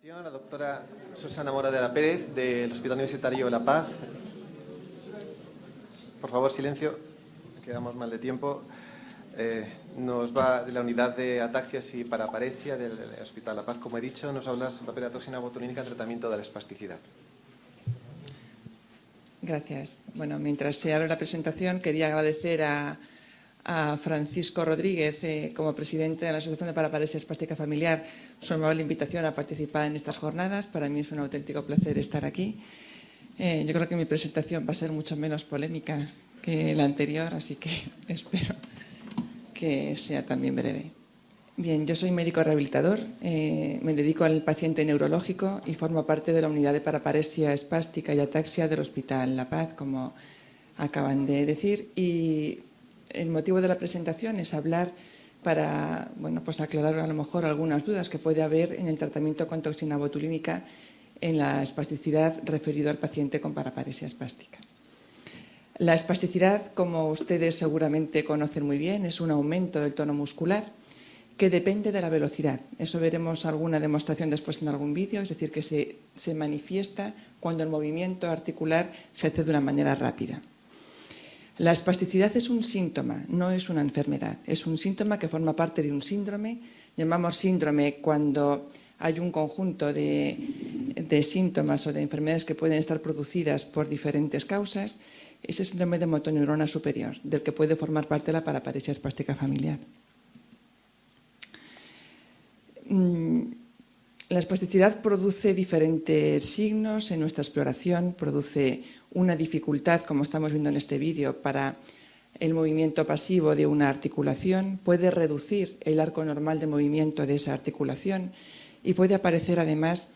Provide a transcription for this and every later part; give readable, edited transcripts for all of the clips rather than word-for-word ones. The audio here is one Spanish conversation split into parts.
La doctora Susana Mora de la Pérez, del Hospital Universitario La Paz. Por favor, silencio, quedamos mal de tiempo. Nos va de la unidad de ataxias y paraparesia del Hospital La Paz, como he dicho, nos habla sobre el papel de la toxina botulínica en tratamiento de la espasticidad. Gracias. Bueno, mientras se abre la presentación, quería agradecer a Francisco Rodríguez, como presidente de la Asociación de Paraparesia Espástica Familiar, su amable invitación a participar en estas jornadas. Para mí es un auténtico placer estar aquí. Yo creo que mi presentación va a ser mucho menos polémica que la anterior, así que espero que sea también breve. Bien, yo soy médico rehabilitador, me dedico al paciente neurológico y formo parte de la unidad de paraparesia espástica y ataxia del Hospital La Paz, como acaban de decir. Y el motivo de la presentación es hablar para pues aclarar a lo mejor algunas dudas que puede haber en el tratamiento con toxina botulínica en la espasticidad referido al paciente con paraparesia espástica. La espasticidad, como ustedes seguramente conocen muy bien, es un aumento del tono muscular que depende de la velocidad. Eso veremos alguna demostración después en algún vídeo, es decir, que se manifiesta cuando el movimiento articular se hace de una manera rápida. La espasticidad es un síntoma, no es una enfermedad. Es un síntoma que forma parte de un síndrome. Llamamos síndrome cuando hay un conjunto de síntomas o de enfermedades que pueden estar producidas por diferentes causas. Es el síndrome de motoneurona superior, del que puede formar parte la paraparesia espástica familiar. La espasticidad produce diferentes signos en nuestra exploración, produce una dificultad, como estamos viendo en este vídeo, para el movimiento pasivo de una articulación, puede reducir el arco normal de movimiento de esa articulación y puede aparecer además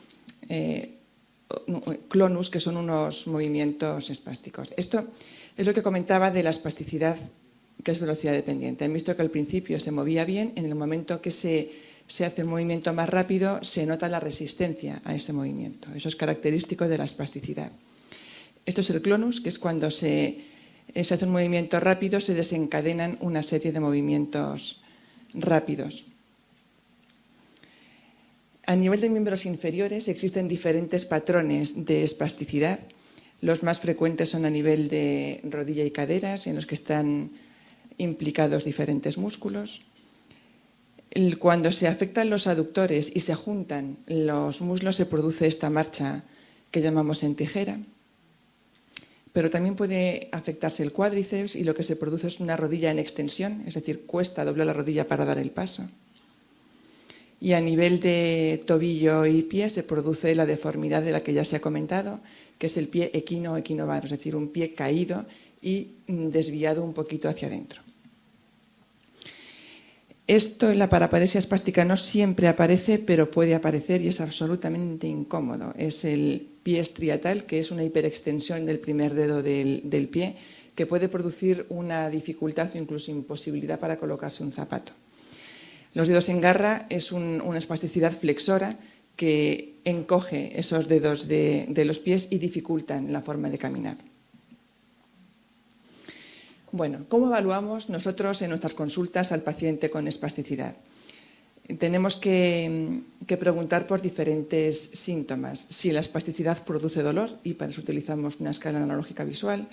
clonus, que son unos movimientos espásticos. Esto es lo que comentaba de la espasticidad, que es velocidad dependiente. Han visto que al principio se movía bien, en el momento que se hace un movimiento más rápido, se nota la resistencia a ese movimiento. Eso es característico de la espasticidad. Esto es el clonus, que es cuando se hace un movimiento rápido, se desencadenan una serie de movimientos rápidos. A nivel de miembros inferiores existen diferentes patrones de espasticidad. Los más frecuentes son a nivel de rodilla y caderas, en los que están implicados diferentes músculos. Cuando se afectan los aductores y se juntan los muslos, se produce esta marcha que llamamos en tijera. Pero también puede afectarse el cuádriceps y lo que se produce es una rodilla en extensión, es decir, cuesta doblar la rodilla para dar el paso. Y a nivel de tobillo y pie se produce la deformidad de la que ya se ha comentado, que es el pie equino o equinovaro, es decir, un pie caído y desviado un poquito hacia adentro. Esto en la paraparesia espástica no siempre aparece, pero puede aparecer y es absolutamente incómodo. Es el pie estriatal, que es una hiperextensión del primer dedo del pie, que puede producir una dificultad o incluso imposibilidad para colocarse un zapato. Los dedos en garra es una espasticidad flexora que encoge esos dedos de los pies y dificultan la forma de caminar. Bueno, ¿cómo evaluamos nosotros en nuestras consultas al paciente con espasticidad? Tenemos que preguntar por diferentes síntomas. Si la espasticidad produce dolor, y para eso utilizamos una escala analógica visual.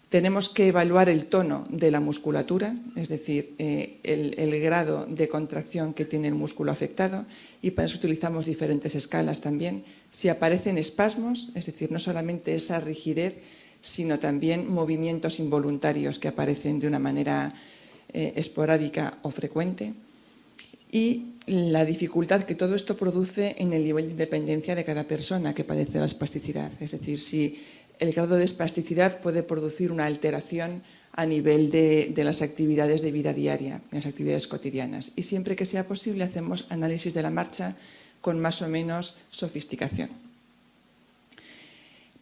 Tenemos que evaluar el tono de la musculatura, es decir, el grado de contracción que tiene el músculo afectado, y para eso utilizamos diferentes escalas también. Si aparecen espasmos, es decir, no solamente esa rigidez, sino también movimientos involuntarios que aparecen de una manera esporádica o frecuente. Y la dificultad que todo esto produce en el nivel de independencia de cada persona que padece la espasticidad. Es decir, si el grado de espasticidad puede producir una alteración a nivel de las actividades de vida diaria, de las actividades cotidianas. Y siempre que sea posible hacemos análisis de la marcha con más o menos sofisticación.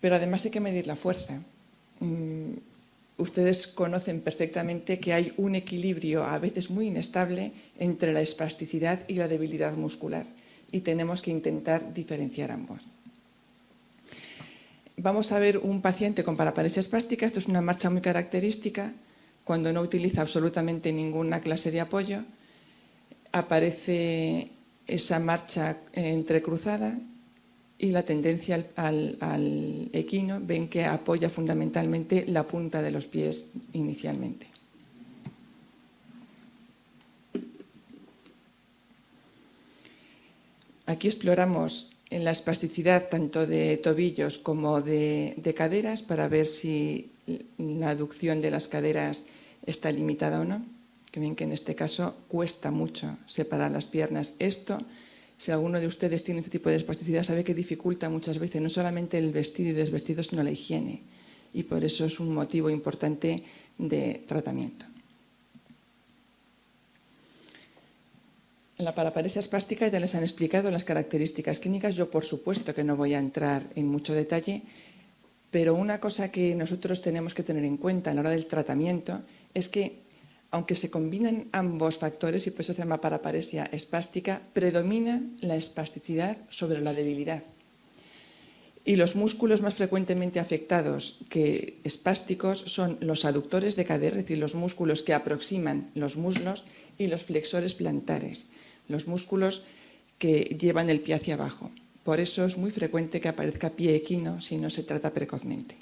Pero además hay que medir la fuerza. Ustedes conocen perfectamente que hay un equilibrio a veces muy inestable entre la espasticidad y la debilidad muscular y tenemos que intentar diferenciar ambos. Vamos a ver un paciente con paraparesia espástica. Esto es una marcha muy característica cuando no utiliza absolutamente ninguna clase de apoyo. Aparece esa marcha entrecruzada y la tendencia al equino, ven que apoya fundamentalmente la punta de los pies inicialmente. Aquí exploramos en la espasticidad tanto de tobillos como de caderas para ver si la aducción de las caderas está limitada o no. Que ven que en este caso cuesta mucho separar las piernas. Esto, si alguno de ustedes tiene este tipo de espasticidad, sabe que dificulta muchas veces no solamente el vestido y desvestido, sino la higiene. Y por eso es un motivo importante de tratamiento. En la paraparesia espástica ya les han explicado las características clínicas. Yo, por supuesto, que no voy a entrar en mucho detalle, pero una cosa que nosotros tenemos que tener en cuenta a la hora del tratamiento es que, aunque se combinan ambos factores, y por eso se llama paraparesia espástica, predomina la espasticidad sobre la debilidad. Y los músculos más frecuentemente afectados que espásticos son los aductores de cadera, es decir, los músculos que aproximan los muslos, y los flexores plantares, los músculos que llevan el pie hacia abajo. Por eso es muy frecuente que aparezca pie equino si no se trata precozmente.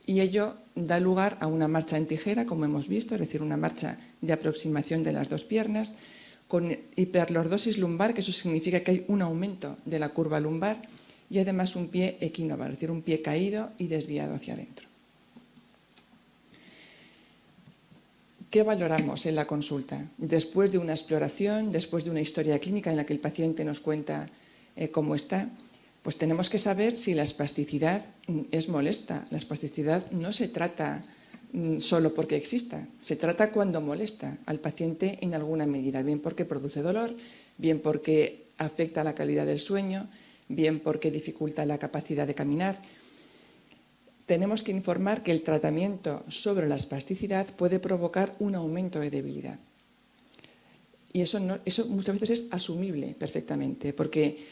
Y ello da lugar a una marcha en tijera, como hemos visto, es decir, una marcha de aproximación de las dos piernas, con hiperlordosis lumbar, que eso significa que hay un aumento de la curva lumbar, y además un pie equinovar, es decir, un pie caído y desviado hacia adentro. ¿Qué valoramos en la consulta? Después de una exploración, después de una historia clínica en la que el paciente nos cuenta cómo está, pues tenemos que saber si la espasticidad es molesta. La espasticidad no se trata solo porque exista, se trata cuando molesta al paciente en alguna medida, bien porque produce dolor, bien porque afecta la calidad del sueño, bien porque dificulta la capacidad de caminar. Tenemos que informar que el tratamiento sobre la espasticidad puede provocar un aumento de debilidad. Y eso muchas veces es asumible perfectamente, porque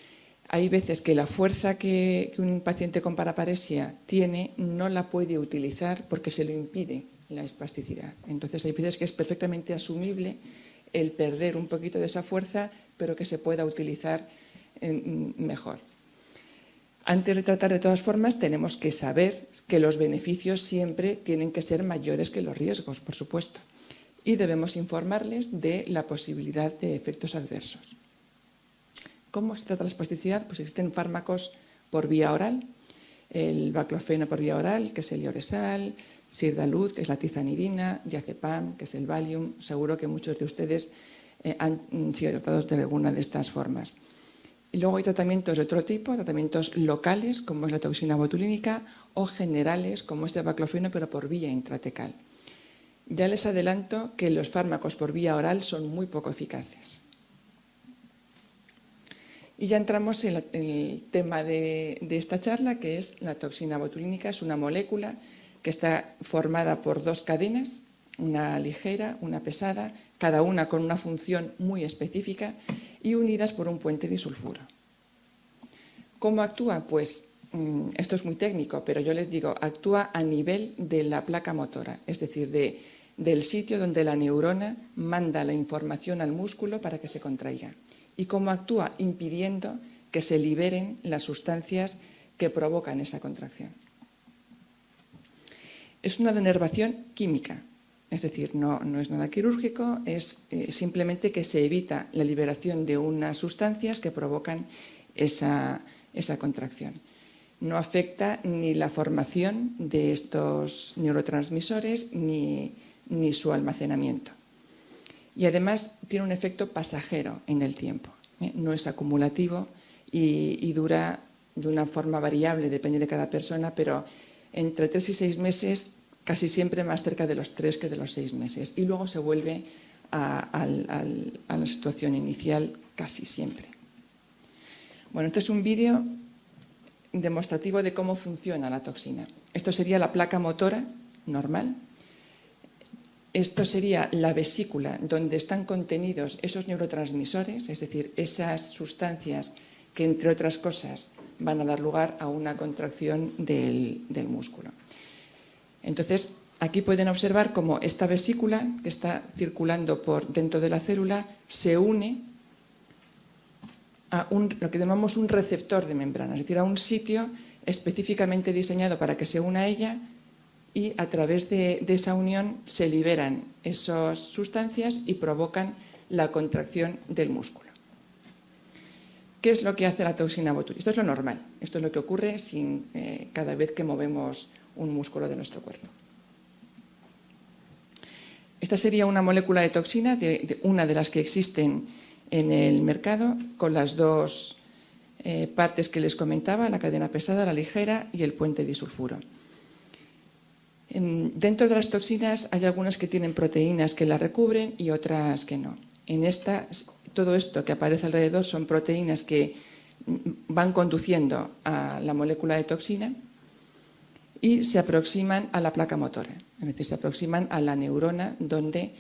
hay veces que la fuerza que un paciente con paraparesia tiene no la puede utilizar porque se lo impide la espasticidad. Entonces hay veces que es perfectamente asumible el perder un poquito de esa fuerza, pero que se pueda utilizar mejor. Antes de tratar, de todas formas, tenemos que saber que los beneficios siempre tienen que ser mayores que los riesgos, por supuesto, y debemos informarles de la posibilidad de efectos adversos. ¿Cómo se trata la espasticidad? Pues existen fármacos por vía oral, el baclofeno por vía oral, que es el Lioresal, Sirdalud, que es la tizanidina, diazepam, que es el Valium. Seguro que muchos de ustedes han sido tratados de alguna de estas formas. Y luego hay tratamientos de otro tipo, tratamientos locales, como es la toxina botulínica, o generales, como es el baclofeno, pero por vía intratecal. Ya les adelanto que los fármacos por vía oral son muy poco eficaces. Y ya entramos en el tema de esta charla, que es la toxina botulínica. Es una molécula que está formada por dos cadenas, una ligera, una pesada, cada una con una función muy específica y unidas por un puente disulfuro. ¿Cómo actúa? Pues esto es muy técnico, pero yo les digo, actúa a nivel de la placa motora, es decir, del sitio donde la neurona manda la información al músculo para que se contraiga. ¿Y cómo actúa? Impidiendo que se liberen las sustancias que provocan esa contracción. Es una denervación química, es decir, no es nada quirúrgico, es simplemente que se evita la liberación de unas sustancias que provocan esa contracción. No afecta ni la formación de estos neurotransmisores ni su almacenamiento. Y además tiene un efecto pasajero en el tiempo, no es acumulativo y dura de una forma variable, depende de cada persona, pero entre 3 y 6 meses, casi siempre más cerca de los 3 que de los 6 meses. Y luego se vuelve a la situación inicial casi siempre. Bueno, este es un vídeo demostrativo de cómo funciona la toxina. Esto sería la placa motora normal. Esto sería la vesícula donde están contenidos esos neurotransmisores, es decir, esas sustancias que, entre otras cosas, van a dar lugar a una contracción del músculo. Entonces, aquí pueden observar cómo esta vesícula que está circulando por dentro de la célula se une a lo que llamamos un receptor de membrana, es decir, a un sitio específicamente diseñado para que se una a ella, y a través de esa unión se liberan esas sustancias y provocan la contracción del músculo. ¿Qué es lo que hace la toxina botulínica? Esto es lo normal, esto es lo que ocurre cada vez que movemos un músculo de nuestro cuerpo. Esta sería una molécula de toxina, una de las que existen en el mercado, con las dos partes que les comentaba, la cadena pesada, la ligera y el puente disulfuro. Dentro de las toxinas hay algunas que tienen proteínas que las recubren y otras que no. Todo esto que aparece alrededor son proteínas que van conduciendo a la molécula de toxina y se aproximan a la placa motora, es decir, se aproximan a la neurona donde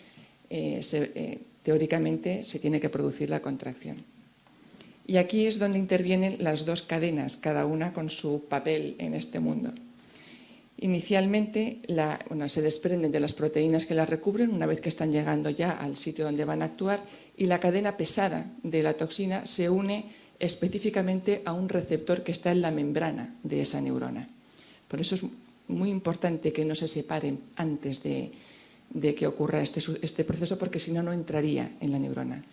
teóricamente se tiene que producir la contracción. Y aquí es donde intervienen las dos cadenas, cada una con su papel en este mundo. Inicialmente se desprenden de las proteínas que las recubren una vez que están llegando ya al sitio donde van a actuar, y la cadena pesada de la toxina se une específicamente a un receptor que está en la membrana de esa neurona. Por eso es muy importante que no se separen antes de que ocurra este proceso, porque si no, no entraría en la neurona.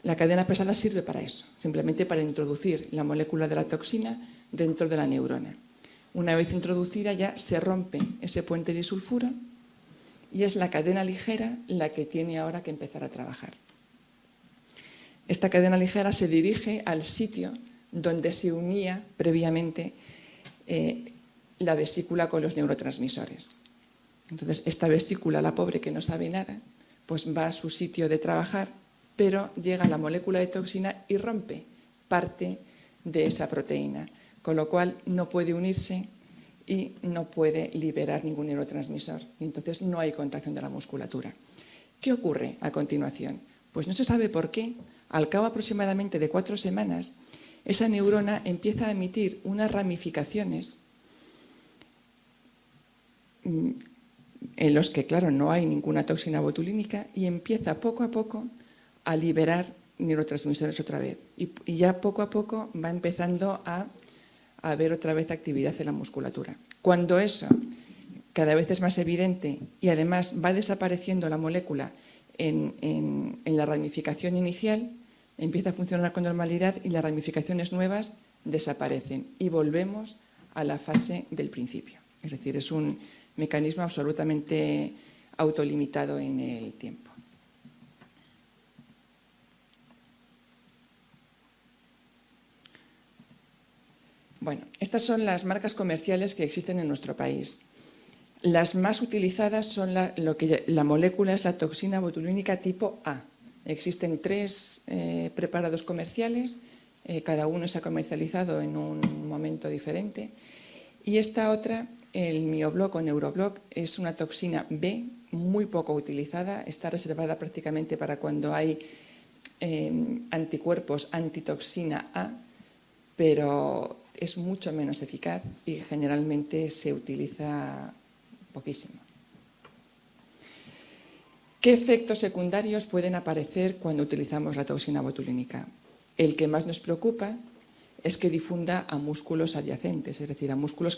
La cadena pesada sirve para eso, simplemente para introducir la molécula de la toxina dentro de la neurona. Una vez introducida ya se rompe ese puente disulfuro y es la cadena ligera la que tiene ahora que empezar a trabajar. Esta cadena ligera se dirige al sitio donde se unía previamente la vesícula con los neurotransmisores. Entonces, esta vesícula, la pobre que no sabe nada, pues va a su sitio de trabajar, pero llega la molécula de toxina y rompe parte de esa proteína, con lo cual no puede unirse y no puede liberar ningún neurotransmisor. Y entonces no hay contracción de la musculatura. ¿Qué ocurre a continuación? Pues no se sabe por qué. Al cabo aproximadamente de 4 semanas, esa neurona empieza a emitir unas ramificaciones en los que, claro, no hay ninguna toxina botulínica, y empieza poco a poco a liberar neurotransmisores otra vez. Y ya poco a poco va empezando a haber otra vez actividad en la musculatura. Cuando eso cada vez es más evidente y además va desapareciendo la molécula en la ramificación inicial, empieza a funcionar con normalidad y las ramificaciones nuevas desaparecen y volvemos a la fase del principio. Es decir, es un mecanismo absolutamente autolimitado en el tiempo. Bueno, estas son las marcas comerciales que existen en nuestro país. Las más utilizadas son la molécula es la toxina botulínica tipo A. Existen 3 preparados comerciales, cada uno se ha comercializado en un momento diferente. Y esta otra, el Miobloc o Neurobloc, es una toxina B muy poco utilizada, está reservada prácticamente para cuando hay anticuerpos antitoxina A, pero es mucho menos eficaz y generalmente se utiliza poquísimo. ¿Qué efectos secundarios pueden aparecer cuando utilizamos la toxina botulínica? El que más nos preocupa es que difunda a músculos adyacentes, es decir, a músculos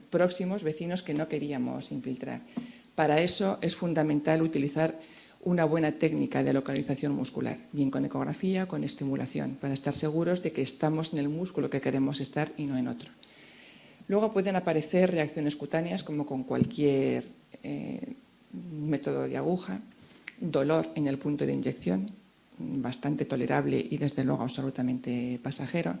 próximos, vecinos que no queríamos infiltrar. Para eso es fundamental utilizar una buena técnica de localización muscular, bien con ecografía o con estimulación, para estar seguros de que estamos en el músculo que queremos estar y no en otro. Luego pueden aparecer reacciones cutáneas, como con cualquier método de aguja, dolor en el punto de inyección, bastante tolerable y desde luego absolutamente pasajero.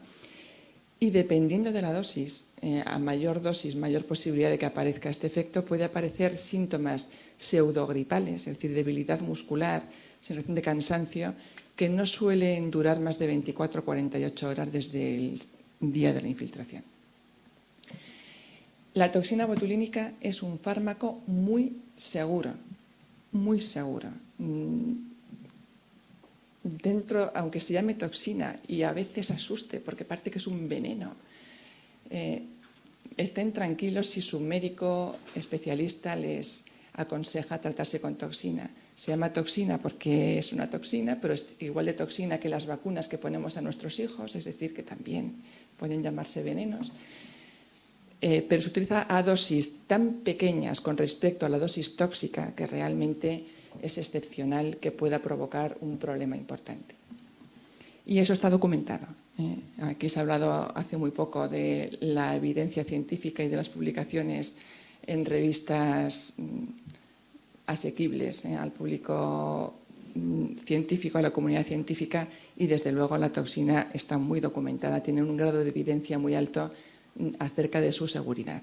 Y dependiendo de la dosis, a mayor dosis, mayor posibilidad de que aparezca este efecto, puede aparecer síntomas pseudogripales, es decir, debilidad muscular, sensación de cansancio, que no suelen durar más de 24 o 48 horas desde el día de la infiltración. La toxina botulínica es un fármaco muy seguro, muy seguro. Dentro, aunque se llame toxina y a veces asuste porque parece que es un veneno, estén tranquilos si su médico especialista les aconseja tratarse con toxina. Se llama toxina porque es una toxina, pero es igual de toxina que las vacunas que ponemos a nuestros hijos, es decir, que también pueden llamarse venenos. Pero se utiliza a dosis tan pequeñas con respecto a la dosis tóxica que realmente es excepcional que pueda provocar un problema importante. Y eso está documentado. Aquí se ha hablado hace muy poco de la evidencia científica y de las publicaciones en revistas asequibles al público científico, a la comunidad científica, y desde luego la toxina está muy documentada, tiene un grado de evidencia muy alto acerca de su seguridad.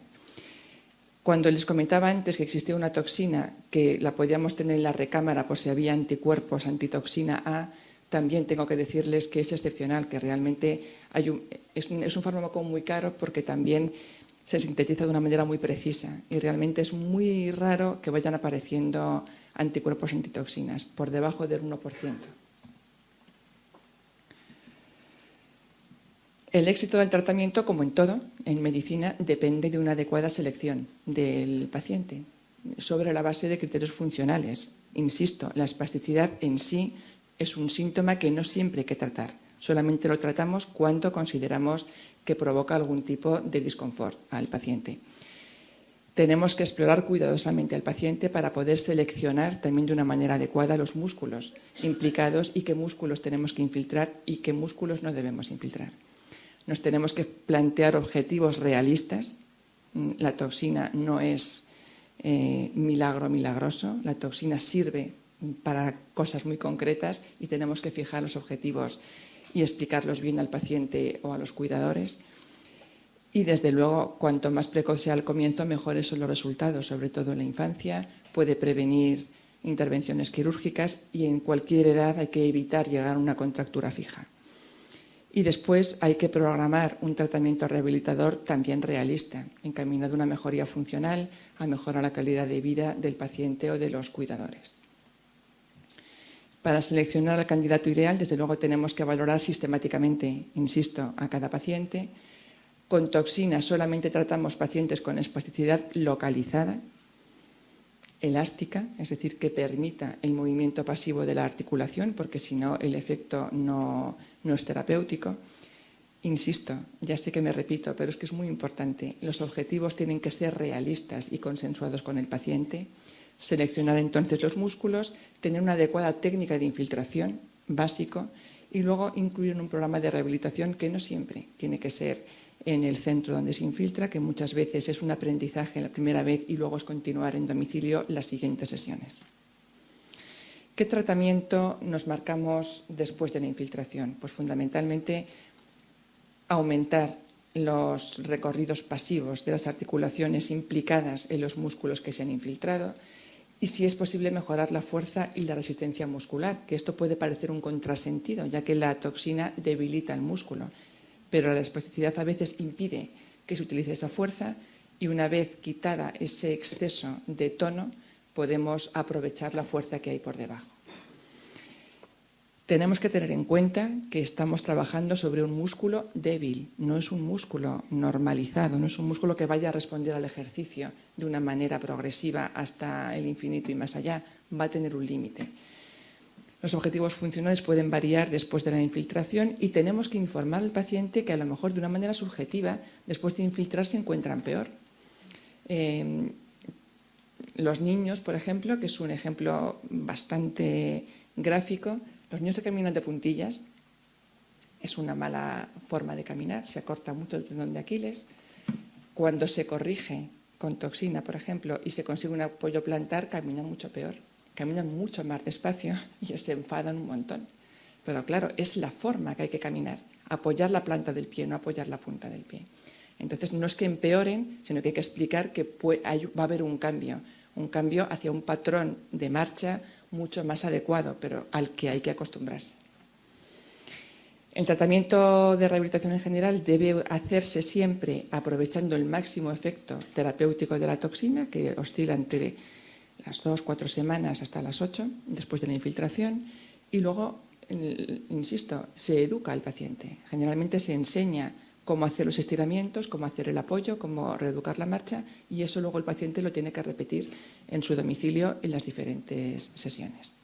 Cuando les comentaba antes que existía una toxina que la podíamos tener en la recámara por si había anticuerpos antitoxina A, también tengo que decirles que es excepcional, que realmente es un fármaco muy caro porque también se sintetiza de una manera muy precisa y realmente es muy raro que vayan apareciendo anticuerpos antitoxinas, por debajo del 1%. El éxito del tratamiento, como en todo, en medicina, depende de una adecuada selección del paciente, sobre la base de criterios funcionales. Insisto, la espasticidad en sí es un síntoma que no siempre hay que tratar. Solamente lo tratamos cuando consideramos que provoca algún tipo de disconfort al paciente. Tenemos que explorar cuidadosamente al paciente para poder seleccionar también de una manera adecuada los músculos implicados y qué músculos tenemos que infiltrar y qué músculos no debemos infiltrar. Nos tenemos que plantear objetivos realistas. La toxina no es milagroso. La toxina sirve para cosas muy concretas y tenemos que fijar los objetivos y explicarlos bien al paciente o a los cuidadores. Y desde luego, cuanto más precoz sea el comienzo, mejores son los resultados, sobre todo en la infancia. Puede prevenir intervenciones quirúrgicas y en cualquier edad hay que evitar llegar a una contractura fija. Y después hay que programar un tratamiento rehabilitador también realista, encaminado a una mejoría funcional, a mejorar la calidad de vida del paciente o de los cuidadores. Para seleccionar al candidato ideal, desde luego tenemos que valorar sistemáticamente, insisto, a cada paciente. Con toxina solamente tratamos pacientes con espasticidad localizada, elástica, es decir, que permita el movimiento pasivo de la articulación, porque si no el efecto no es terapéutico. Insisto, ya sé que me repito, pero es que es muy importante. Los objetivos tienen que ser realistas y consensuados con el paciente. Seleccionar entonces los músculos, tener una adecuada técnica de infiltración, básico, y luego incluir en un programa de rehabilitación que no siempre tiene que ser en el centro donde se infiltra, que muchas veces es un aprendizaje la primera vez y luego es continuar en domicilio las siguientes sesiones. ¿Qué tratamiento nos marcamos después de la infiltración? Pues fundamentalmente aumentar los recorridos pasivos de las articulaciones implicadas en los músculos que se han infiltrado y, si es posible, mejorar la fuerza y la resistencia muscular, que esto puede parecer un contrasentido, ya que la toxina debilita el músculo, pero la espasticidad a veces impide que se utilice esa fuerza y una vez quitada ese exceso de tono podemos aprovechar la fuerza que hay por debajo. Tenemos que tener en cuenta que estamos trabajando sobre un músculo débil, no es un músculo normalizado, no es un músculo que vaya a responder al ejercicio de una manera progresiva hasta el infinito y más allá, va a tener un límite. Los objetivos funcionales pueden variar después de la infiltración y tenemos que informar al paciente que a lo mejor de una manera subjetiva, después de infiltrar, se encuentran peor. Los niños, por ejemplo, que es un ejemplo bastante gráfico, los niños que caminan de puntillas es una mala forma de caminar, se acorta mucho el tendón de Aquiles. Cuando se corrige con toxina, por ejemplo, y se consigue un apoyo plantar, caminan mucho peor. Caminan mucho más despacio y se enfadan un montón. Pero claro, es la forma que hay que caminar, apoyar la planta del pie, no apoyar la punta del pie. Entonces no es que empeoren, sino que hay que explicar que va a haber un cambio hacia un patrón de marcha mucho más adecuado, pero al que hay que acostumbrarse. El tratamiento de rehabilitación en general debe hacerse siempre aprovechando el máximo efecto terapéutico de la toxina, que oscila entre las 2-4 semanas hasta las 8 después de la infiltración, y luego, insisto, se educa al paciente. Generalmente se enseña cómo hacer los estiramientos, cómo hacer el apoyo, cómo reeducar la marcha, y eso luego el paciente lo tiene que repetir en su domicilio en las diferentes sesiones.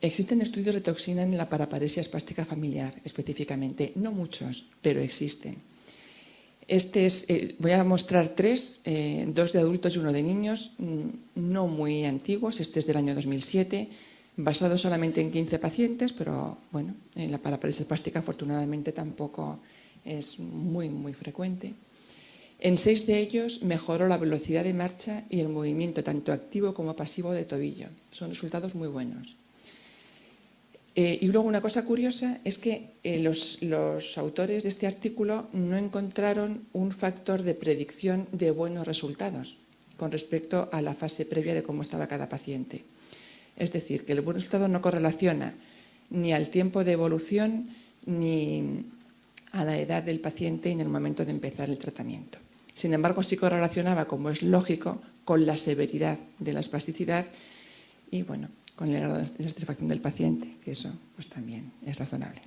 Existen estudios de toxina en la paraparesia espástica familiar, específicamente. No muchos, pero existen. Voy a mostrar tres, dos de adultos y uno de niños, no muy antiguos. Este es del año 2007, basado solamente en 15 pacientes, pero bueno, en la paraparesia espástica afortunadamente tampoco es muy, muy frecuente. En 6 de ellos mejoró la velocidad de marcha y el movimiento tanto activo como pasivo de tobillo. Son resultados muy buenos. Y luego una cosa curiosa es que los autores de este artículo no encontraron un factor de predicción de buenos resultados con respecto a la fase previa de cómo estaba cada paciente. Es decir, que el buen resultado no correlaciona ni al tiempo de evolución ni a la edad del paciente en el momento de empezar el tratamiento. Sin embargo, sí correlacionaba, como es lógico, con la severidad de la espasticidad y, bueno, con el grado de satisfacción del paciente, que eso pues también es razonable.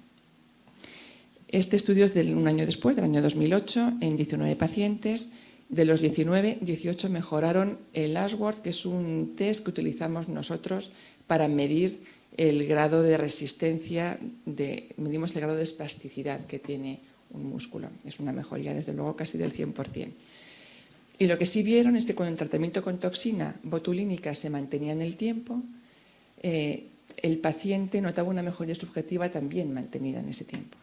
Este estudio es de un año después, del año 2008, en 19 pacientes. De los 19, 18 mejoraron el Ashworth, que es un test que utilizamos nosotros para medir el grado de resistencia, medimos el grado de espasticidad que tiene un músculo. Es una mejoría, desde luego, casi del 100%. Y lo que sí vieron es que con el tratamiento con toxina botulínica se mantenía en el tiempo, el paciente notaba una mejoría subjetiva también mantenida en ese tiempo.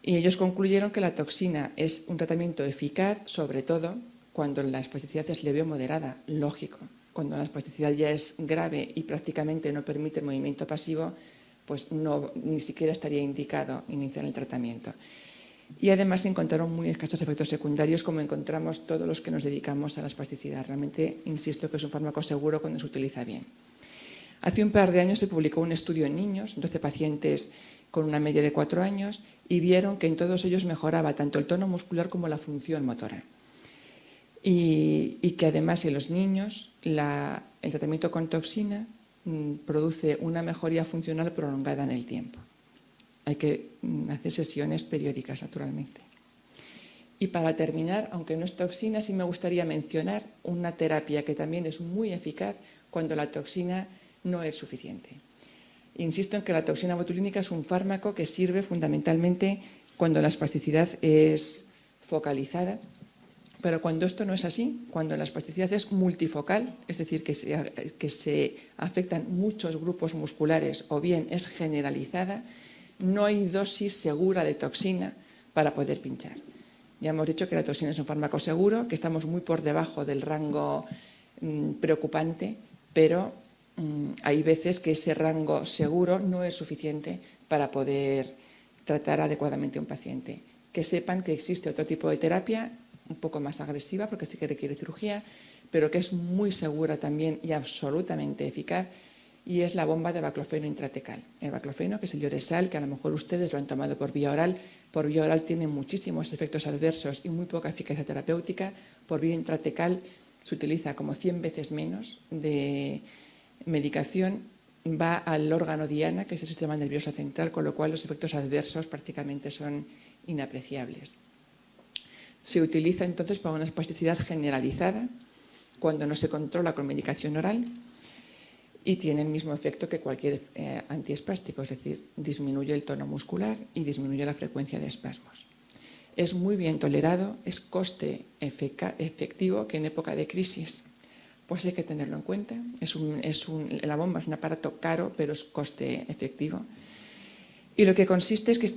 Y ellos concluyeron que la toxina es un tratamiento eficaz, sobre todo cuando la espasticidad es leve o moderada, lógico. Cuando la espasticidad ya es grave y prácticamente no permite el movimiento pasivo, pues ni siquiera estaría indicado iniciar el tratamiento. Y además encontraron muy escasos efectos secundarios, como encontramos todos los que nos dedicamos a la espasticidad. Realmente, insisto, que es un fármaco seguro cuando se utiliza bien. Hace un par de años se publicó un estudio en niños, 12 pacientes con una media de 4 años, y vieron que en todos ellos mejoraba tanto el tono muscular como la función motora. Y que además en los niños el tratamiento con toxina produce una mejoría funcional prolongada en el tiempo. Hay que hacer sesiones periódicas, naturalmente. Y para terminar, aunque no es toxina, sí me gustaría mencionar una terapia que también es muy eficaz cuando la toxina no es suficiente. Insisto en que la toxina botulínica es un fármaco que sirve fundamentalmente cuando la espasticidad es focalizada, pero cuando esto no es así, cuando la espasticidad es multifocal, es decir, que se afectan muchos grupos musculares o bien es generalizada, no hay dosis segura de toxina para poder pinchar. Ya hemos dicho que la toxina es un fármaco seguro, que estamos muy por debajo del rango preocupante, pero hay veces que ese rango seguro no es suficiente para poder tratar adecuadamente a un paciente. Que sepan que existe otro tipo de terapia, un poco más agresiva, porque sí que requiere cirugía, pero que es muy segura también y absolutamente eficaz, y es la bomba de baclofeno intratecal. El baclofeno, que es el Yoresal, que a lo mejor ustedes lo han tomado por vía oral tiene muchísimos efectos adversos y muy poca eficacia terapéutica. Por vía intratecal se utiliza como 100 veces menos de medicación, va al órgano diana, que es el sistema nervioso central, con lo cual los efectos adversos prácticamente son inapreciables. Se utiliza entonces para una espasticidad generalizada cuando no se controla con medicación oral y tiene el mismo efecto que cualquier antiespástico, es decir, disminuye el tono muscular y disminuye la frecuencia de espasmos. Es muy bien tolerado, es coste efectivo, que en época de crisis pues hay que tenerlo en cuenta. La bomba es un aparato caro, pero es coste efectivo. Y lo que consiste es que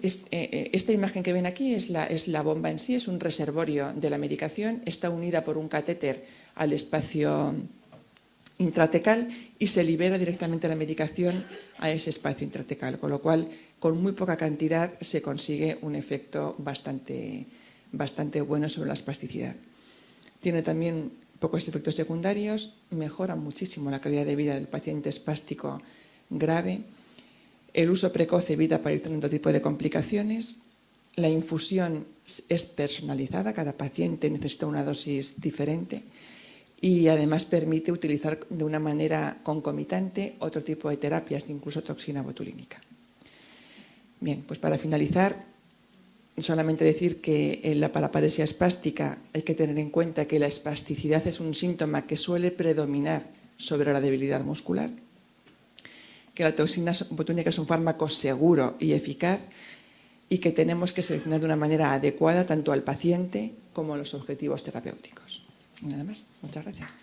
esta imagen que ven aquí es la bomba en sí, es un reservorio de la medicación, está unida por un catéter al espacio intratecal y se libera directamente la medicación a ese espacio intratecal, con lo cual con muy poca cantidad se consigue un efecto bastante bueno sobre la espasticidad. Tiene también pocos efectos secundarios, mejora muchísimo la calidad de vida del paciente espástico grave. El uso precoz evita para evitar todo tipo de complicaciones. La infusión es personalizada, cada paciente necesita una dosis diferente y además permite utilizar de una manera concomitante otro tipo de terapias, incluso toxina botulínica. Bien, pues para finalizar, solamente decir que en la paraparesia espástica hay que tener en cuenta que la espasticidad es un síntoma que suele predominar sobre la debilidad muscular, que la toxina botulínica es un fármaco seguro y eficaz y que tenemos que seleccionar de una manera adecuada tanto al paciente como a los objetivos terapéuticos. Nada más. Muchas gracias.